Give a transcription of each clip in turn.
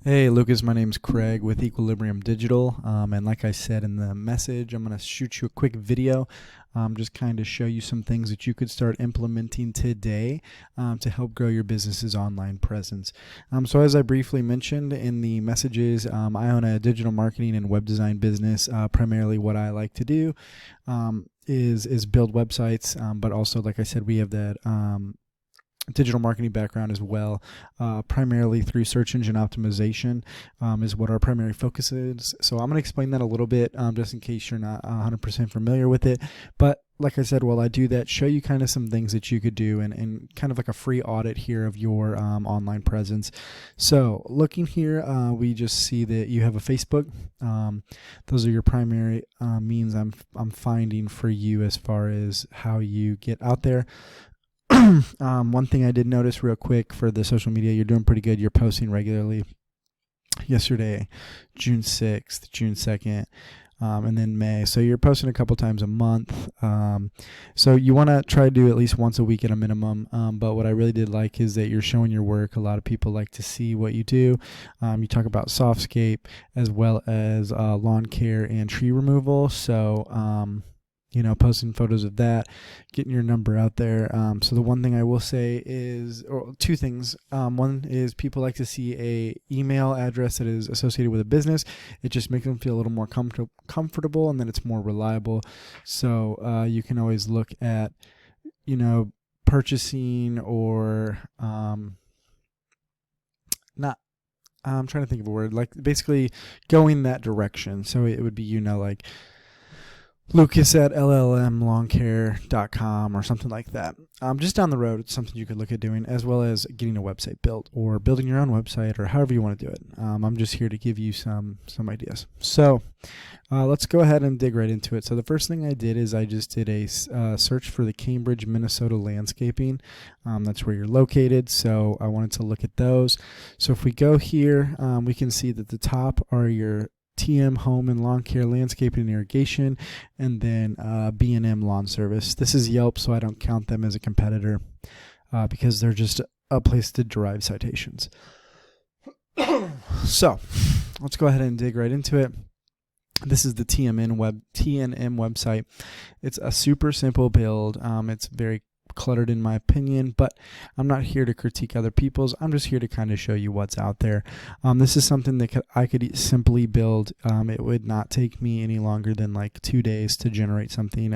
Hey Lucas, my name's Craig with Equilibrium Digital, and like I said in the message, I'm going to shoot you a quick video, just kind of show you some things that you could start implementing today to help grow your business's online presence. So as I briefly mentioned in the messages, I own a digital marketing and web design business. Primarily what I like to do is build websites, but also, like I said, we have that digital marketing background as well, primarily through search engine optimization is what our primary focus is. So I'm going to explain that a little bit just in case you're not 100% familiar with it. But like I said, while I do that, show you kind of some things that you could do and kind of like a free audit here of your online presence. So looking here, we just see that you have a Facebook. Those are your primary means I'm finding for you as far as how you get out there. One thing I did notice real quick for the social media, you're doing pretty good. You're posting regularly. Yesterday, June 6th, June 2nd, and then May. So you're posting a couple times a month. So you want to try to do at least once a week at a minimum. But what I really did like is that you're showing your work. A lot of people like to see what you do. You talk about softscape as well as lawn care and tree removal. So posting photos of that, getting your number out there. So the one thing I will say is, or two things. One is people like to see a email address that is associated with a business. It just makes them feel a little more comfortable, and then it's more reliable. So you can always look at, purchasing or not. I'm trying to think of a word, like basically going that direction. So it would be, like Lucas at LLM Lawncare.com or something like that. Just down the road, it's something you could look at doing, as well as getting a website built or building your own website or however you want to do it. I'm just here to give you some ideas. So let's go ahead and dig right into it. So the first thing I did is I just did a search for the Cambridge, Minnesota landscaping. That's where you're located. So I wanted to look at those. So if we go here, we can see that the top are your TM Home and Lawn Care Landscaping and Irrigation, and then B&M Lawn Service. This is Yelp, so I don't count them as a competitor because they're just a place to derive citations. So let's go ahead and dig right into it. This is the TNM website. It's a super simple build. It's very cluttered in my opinion, but I'm not here to critique other people's. I'm just here to kind of show you what's out there. This is something that I could simply build. It would not take me any longer than like 2 days to generate something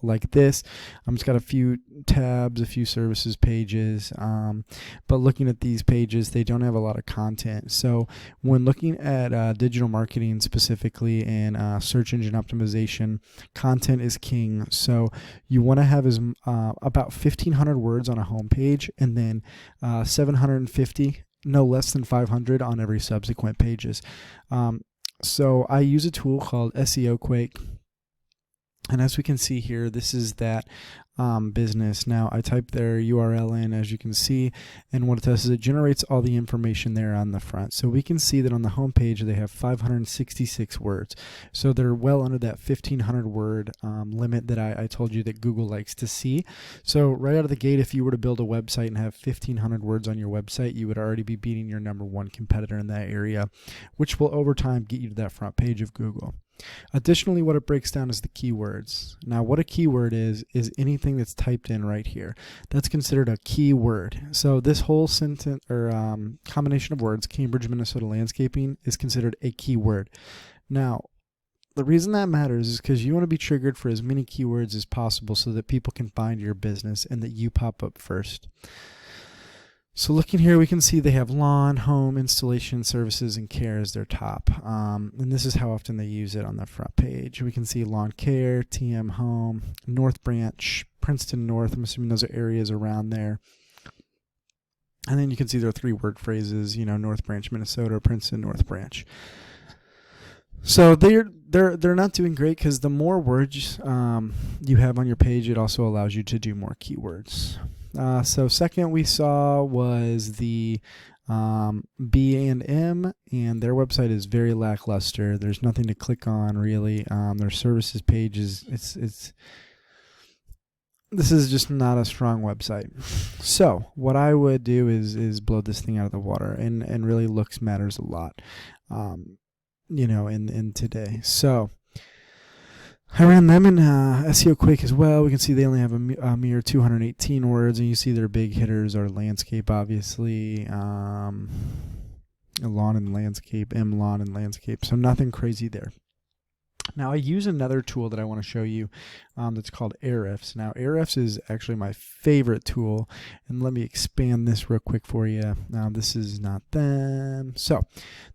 like this. It's got a few tabs, a few services pages, but looking at these pages, they don't have a lot of content. So when looking at digital marketing specifically and search engine optimization, content is king. So you want to have about 1,500 words on a home page, and then 750, no less than 500 on every subsequent pages. So I use a tool called SEO Quake. And as we can see here, this is that business. Now I type their URL in, as you can see, and what it does is it generates all the information there on the front. So we can see that on the home page they have 566 words. So they're well under that 1,500 word limit that I told you that Google likes to see. So right out of the gate, if you were to build a website and have 1,500 words on your website, you would already be beating your number one competitor in that area, which will over time get you to that front page of Google. Additionally, what it breaks down is the keywords. Now, what a keyword is anything that's typed in right here. That's considered a keyword. So this whole sentence or combination of words, Cambridge, Minnesota landscaping, is considered a keyword. Now, the reason that matters is because you want to be triggered for as many keywords as possible so that people can find your business and that you pop up first. So looking here, we can see they have lawn, home, installation, services, and care as their top. And this is how often they use it on the front page. We can see lawn care, TM Home, North Branch, Princeton North. I'm assuming those are areas around there. And then you can see their 3-word phrases, North Branch, Minnesota, Princeton, North Branch. So they're not doing great because the more words you have on your page, it also allows you to do more keywords. So second we saw was the B&M, and their website is very lackluster. There's nothing to click on really. Their services page is this is just not a strong website. So what I would do is blow this thing out of the water, and really looks matters a lot, in today. So I ran them in SEO Quick as well. We can see they only have a mere 218 words, and you see their big hitters are landscape, obviously, lawn and landscape, lawn and landscape. So nothing crazy there. Now I use another tool that I want to show you that's called Ahrefs. Now Ahrefs is actually my favorite tool, and let me expand this real quick for you. Now this is not them. So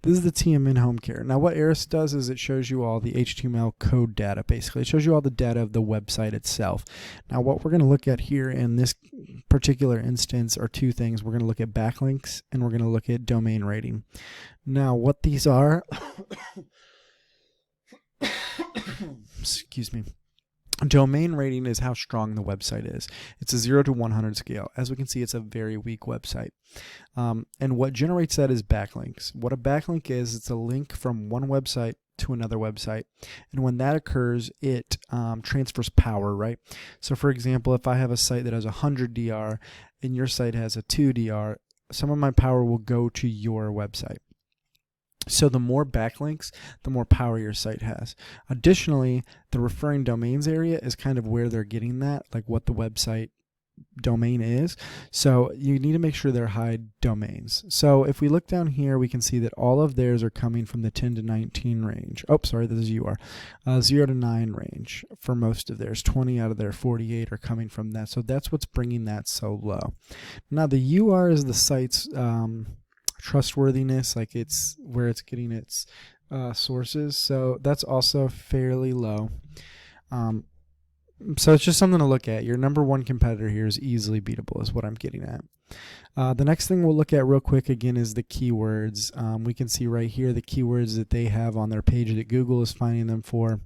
this is the TMN Home Care. Now what Ahrefs does is it shows you all the HTML code data. Basically it shows you all the data of the website itself. Now what we're going to look at here in this particular instance are two things. We're going to look at backlinks, and we're going to look at domain rating. Now what these are excuse me. Domain rating is how strong the website is. It's a 0 to 100 scale. As we can see, it's a very weak website. And what generates that is backlinks. What a backlink is, it's a link from one website to another website. And when that occurs, it transfers power, right? So for example, if I have a site that has 100 DR and your site has a 2 DR, some of my power will go to your website. So the more backlinks, the more power your site has. Additionally, the referring domains area is kind of where they're getting that, like what the website domain is. So you need to make sure they're high domains. So if we look down here, we can see that all of theirs are coming from the 10 to 19 range. Oh, sorry, this is UR. 0 to 9 range for most of theirs. 20 out of their 48 are coming from that. So that's what's bringing that so low. Now the UR is the site's trustworthiness, like it's where it's getting its sources, so that's also fairly low. So it's just something to look at. Your number one competitor here is easily beatable, is what I'm getting at. The next thing we'll look at real quick again is the keywords. We can see right here the keywords that they have on their page that Google is finding them for.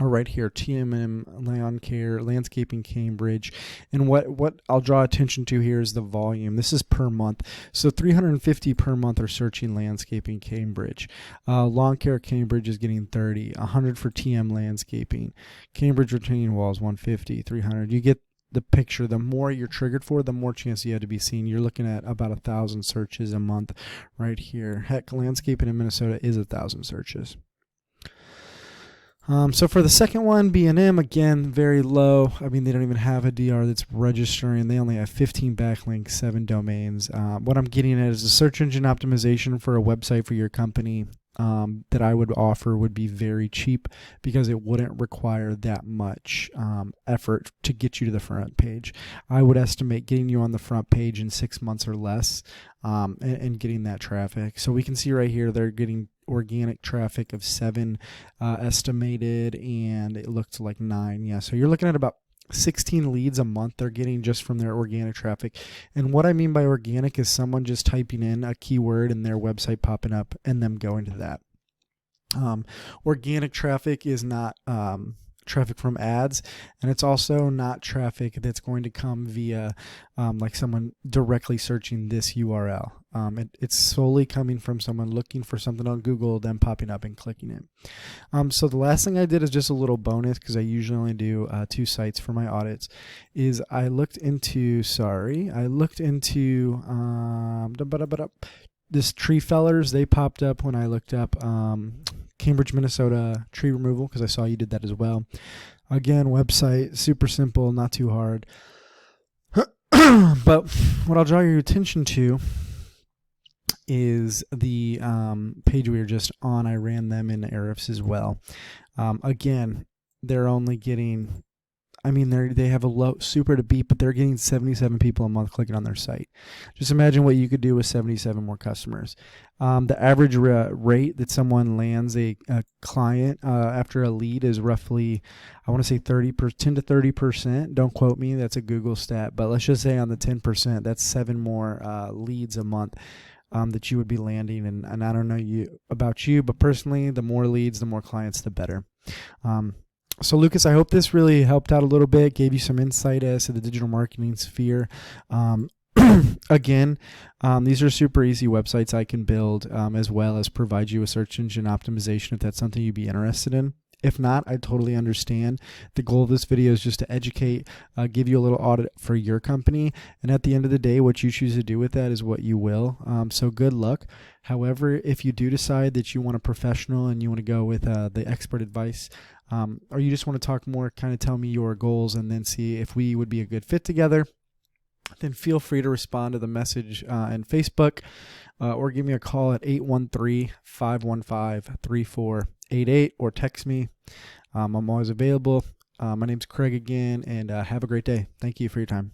Or right here, TMN Lawncare Landscaping Cambridge. And what I'll draw attention to here is the volume. This is per month. So 350 per month are searching Landscaping Cambridge. Lawn Care Cambridge is getting 30. 100 for TM Landscaping. Cambridge Retaining Walls 150. 300. You get the picture. The more you're triggered for, the more chance you have to be seen. You're looking at about 1,000 searches a month right here. Heck, landscaping in Minnesota is 1,000 searches. So for the second one, B&M, again, very low. I mean, they don't even have a DR that's registering. They only have 15 backlinks, 7 domains. What I'm getting at is a search engine optimization for a website for your company that I would offer would be very cheap because it wouldn't require that much effort to get you to the front page. I would estimate getting you on the front page in 6 months or less and getting that traffic. So we can see right here they're getting organic traffic of 7 estimated, and it looked like 9. Yeah, so you're looking at about 16 leads a month they're getting just from their organic traffic. And what I mean by organic is someone just typing in a keyword and their website popping up and them going to that. Organic traffic is not traffic from ads, and it's also not traffic that's going to come via like someone directly searching this URL. It's solely coming from someone looking for something on Google, then popping up and clicking it. So the last thing I did is just a little bonus, because I usually only do 2 sites for my audits, is I looked into this tree fellers. They popped up when I looked up Cambridge, Minnesota tree removal, because I saw you did that as well. Again, website, super simple, not too hard. But what I'll draw your attention to is the page we were just on. I ran them in Ahrefs as well. Again, they're only getting, I mean, they have a low super to beat, but they're getting 77 people a month clicking on their site. Just imagine what you could do with 77 more customers. The average rate that someone lands a client after a lead is roughly, I want to say 10 to 30%. Don't quote me, that's a Google stat, but let's just say on the 10%, that's 7 more leads a month that you would be landing. And I don't know about you, but personally, the more leads, the more clients, the better. So Lucas, I hope this really helped out a little bit, gave you some insight as to the digital marketing sphere. Again, these are super easy websites I can build, as well as provide you a search engine optimization if that's something you'd be interested in. If not, I totally understand. The goal of this video is just to educate, give you a little audit for your company. And at the end of the day, what you choose to do with that is what you will. So good luck. However, if you do decide that you want a professional and you want to go with the expert advice, or you just want to talk more, kind of tell me your goals and then see if we would be a good fit together, then feel free to respond to the message in Facebook or give me a call at 813-515-3488 or text me. I'm always available. My name's Craig again, and have a great day. Thank you for your time.